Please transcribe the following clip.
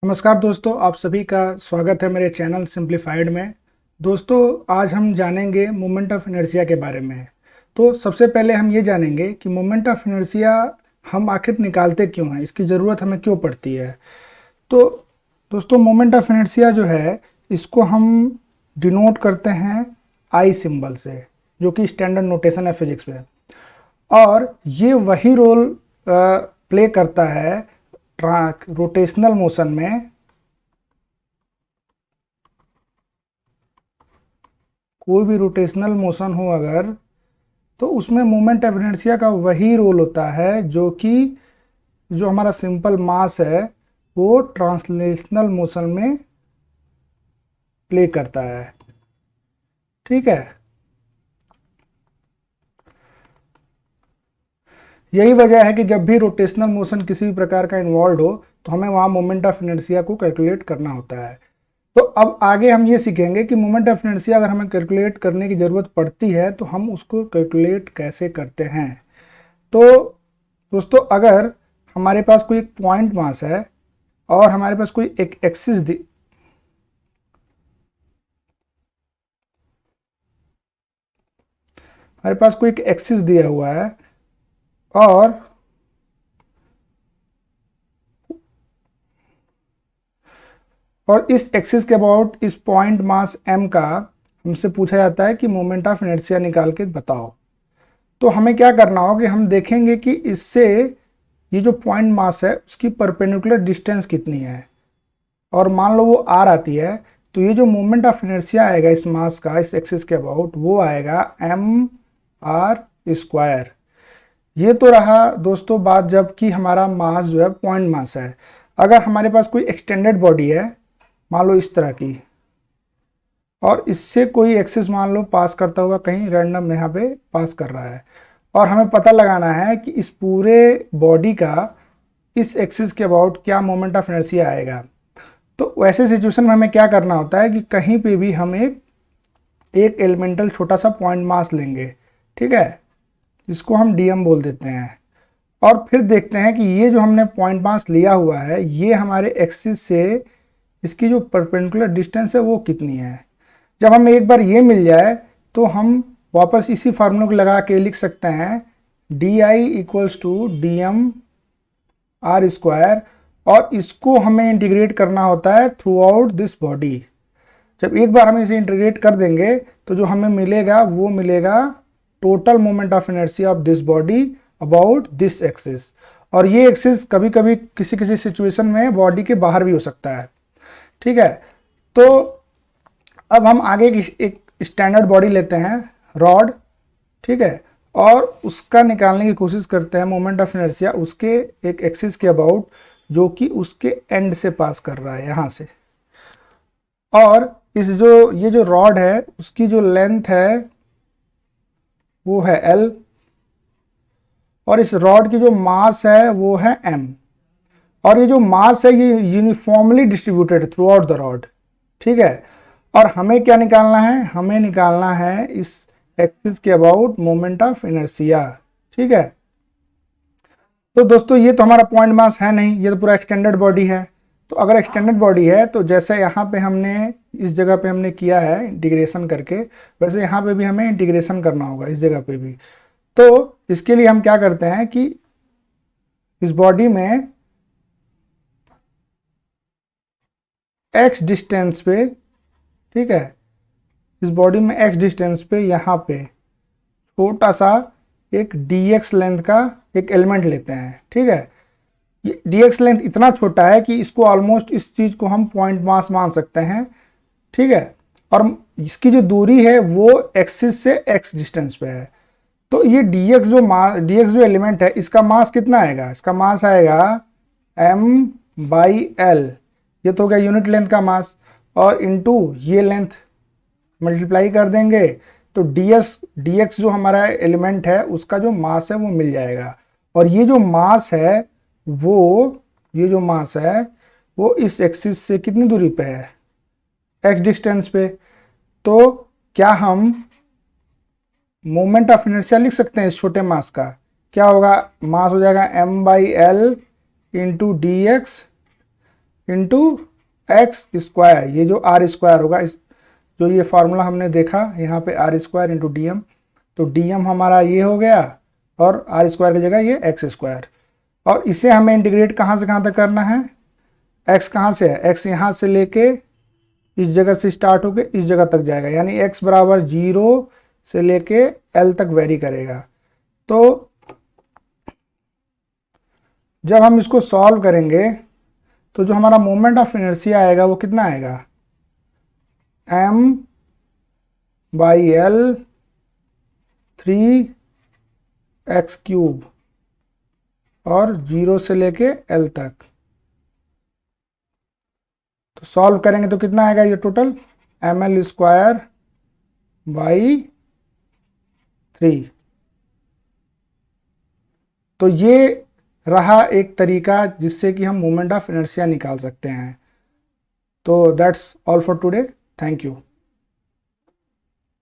नमस्कार दोस्तों, आप सभी का स्वागत है मेरे चैनल सिंप्लीफाइड में। दोस्तों, आज हम जानेंगे मोमेंट ऑफ इनर्शिया के बारे में। तो सबसे पहले हम ये जानेंगे कि मोमेंट ऑफ इनर्शिया हम आखिर निकालते क्यों हैं, इसकी ज़रूरत हमें क्यों पड़ती है। तो दोस्तों, मोमेंट ऑफ इनर्शिया जो है इसको हम डिनोट करते हैं आई सिंबल से, जो कि स्टैंडर्ड नोटेशन है फिजिक्स में। और ये वही रोल प्ले करता है रोटेशनल मोशन में। कोई भी रोटेशनल मोशन हो अगर, तो उसमें मोमेंट ऑफ इनर्शिया का वही रोल होता है जो कि जो हमारा सिंपल मास है वो ट्रांसलेशनल मोशन में प्ले करता है। ठीक है, यही वजह है कि जब भी रोटेशनल मोशन किसी भी प्रकार का इन्वॉल्व हो तो हमें वहाँ मोमेंट ऑफ इनर्शिया को कैलकुलेट करना होता है। तो अब आगे हम ये सीखेंगे कि मोमेंट ऑफ इनर्शिया अगर हमें कैलकुलेट करने की ज़रूरत पड़ती है तो हम उसको कैलकुलेट कैसे करते हैं। तो दोस्तों, अगर हमारे पास कोई एक पॉइंट मास है और हमारे पास कोई एक एक्सिस हमारे पास कोई एक एक्सिस दिया हुआ है और इस एक्सिस के अबाउट इस पॉइंट मास m का हमसे पूछा जाता है कि मोमेंट ऑफ इनर्शिया निकाल के बताओ। तो हमें क्या करना होगा कि हम देखेंगे कि इससे ये जो पॉइंट मास है उसकी परपेंडिकुलर डिस्टेंस कितनी है, और मान लो वो r आती है, तो ये जो मोमेंट ऑफ इनर्शिया आएगा इस मास का इस एक्सिस के अबाउट वो आएगा mr²। ये तो रहा दोस्तों बात जबकि हमारा मास जो है पॉइंट मास है। अगर हमारे पास कोई एक्सटेंडेड बॉडी है, मान लो इस तरह की, और इससे कोई एक्सिस मान लो पास करता हुआ कहीं रैंडम यहाँ पे पास कर रहा है, और हमें पता लगाना है कि इस पूरे बॉडी का इस एक्सिस के अबाउट क्या मोमेंट ऑफ इनर्शिया आएगा। तो वैसे सिचुएशन में हमें क्या करना होता है कि कहीं पे भी हम एक एलिमेंटल छोटा सा पॉइंट मास लेंगे, ठीक है, जिसको हम डीएम बोल देते हैं, और फिर देखते हैं कि ये जो हमने पॉइंट मास लिया हुआ है ये हमारे एक्सिस से इसकी जो परपेंडिकुलर डिस्टेंस है वो कितनी है। जब हमें एक बार ये मिल जाए तो हम वापस इसी फार्मूले को लगा के लिख सकते हैं D I equals to D M R square, और इसको हमें इंटीग्रेट करना होता है थ्रू आउट दिस बॉडी। जब एक बार हम इसे इंटीग्रेट कर देंगे तो जो हमें मिलेगा वो मिलेगा total moment of inertia of this body about this axis. और ये एक्सिस कभी कभी किसी किसी सिचुएशन में बॉडी के बाहर भी हो सकता है। ठीक है, तो अब हम आगे एक स्टैंडर्ड बॉडी लेते हैं रॉड, ठीक है, और उसका निकालने की कोशिश करते हैं मोमेंट ऑफ इनर्शिया उसके एक एक्सिस के अबाउट जो कि उसके एंड से पास कर रहा है यहाँ से। और ये जो रॉड है उसकी जो लेंथ है वो है L, और इस रॉड की जो मास है वो है m, और ये जो मास है ये uniformly distributed through out the rod. ठीक है, और हमें क्या निकालना है, हमें निकालना है इस एक्सिस के अबाउट मोमेंट ऑफ इनर्शिया। ठीक है, तो दोस्तों ये तो हमारा पॉइंट मास है नहीं, ये तो पूरा एक्सटेंडेड बॉडी है। तो अगर एक्सटेंडेड बॉडी है तो जैसे यहाँ पे हमने इस जगह पे हमने किया है इंटीग्रेशन करके, वैसे यहाँ पे भी हमें इंटीग्रेशन करना होगा इस जगह पे भी। तो इसके लिए हम क्या करते हैं कि इस बॉडी में x डिस्टेंस पे, ठीक है, इस बॉडी में x डिस्टेंस पे यहाँ पे छोटा सा एक dx लेंथ का एक एलिमेंट लेते हैं। ठीक है, ये dx लेंथ इतना छोटा है कि इसको ऑलमोस्ट इस चीज़ को हम पॉइंट मास मान सकते हैं। ठीक है, और इसकी जो दूरी है वो एक्सिस से x डिस्टेंस पे है। तो ये dx जो एलिमेंट है इसका मास कितना आएगा, इसका मास आएगा m/l, ये तो हो गया यूनिट लेंथ का मास, और इनटू ये लेंथ मल्टीप्लाई कर देंगे तो dx जो हमारा एलिमेंट है उसका जो मास है वो मिल जाएगा। और ये जो मास है वो इस एक्सिस से कितनी दूरी पे है, x डिस्टेंस पे। तो क्या हम मोमेंट ऑफ इनर्शिया लिख सकते हैं इस छोटे मास का, क्या होगा, मास हो जाएगा m/l into D x into x square, ये जो आर स्क्वायर होगा, जो ये फॉर्मूला हमने देखा यहाँ पे R square into D M, तो डी एम हमारा ये हो गया और आर स्क्वायर की जगह ये एक्स स्क्वायर। और इसे हमें इंटीग्रेट कहाँ से कहाँ तक करना है, एक्स कहाँ से है, एक्स यहाँ से लेके इस जगह से स्टार्ट होके इस जगह तक जाएगा, यानी एक्स बराबर 0 से लेके एल तक वेरी करेगा। तो जब हम इसको सॉल्व करेंगे तो जो हमारा मोमेंट ऑफ इनर्शिया आएगा वो कितना आएगा, m बाई एल 3x³ और 0 से लेके l तक। तो सॉल्व करेंगे तो कितना आएगा ये टोटल, ml स्क्वायर बाई 3। तो ये रहा एक तरीका जिससे कि हम मोमेंट ऑफ इनर्शिया निकाल सकते हैं। तो that's all for today, thank you.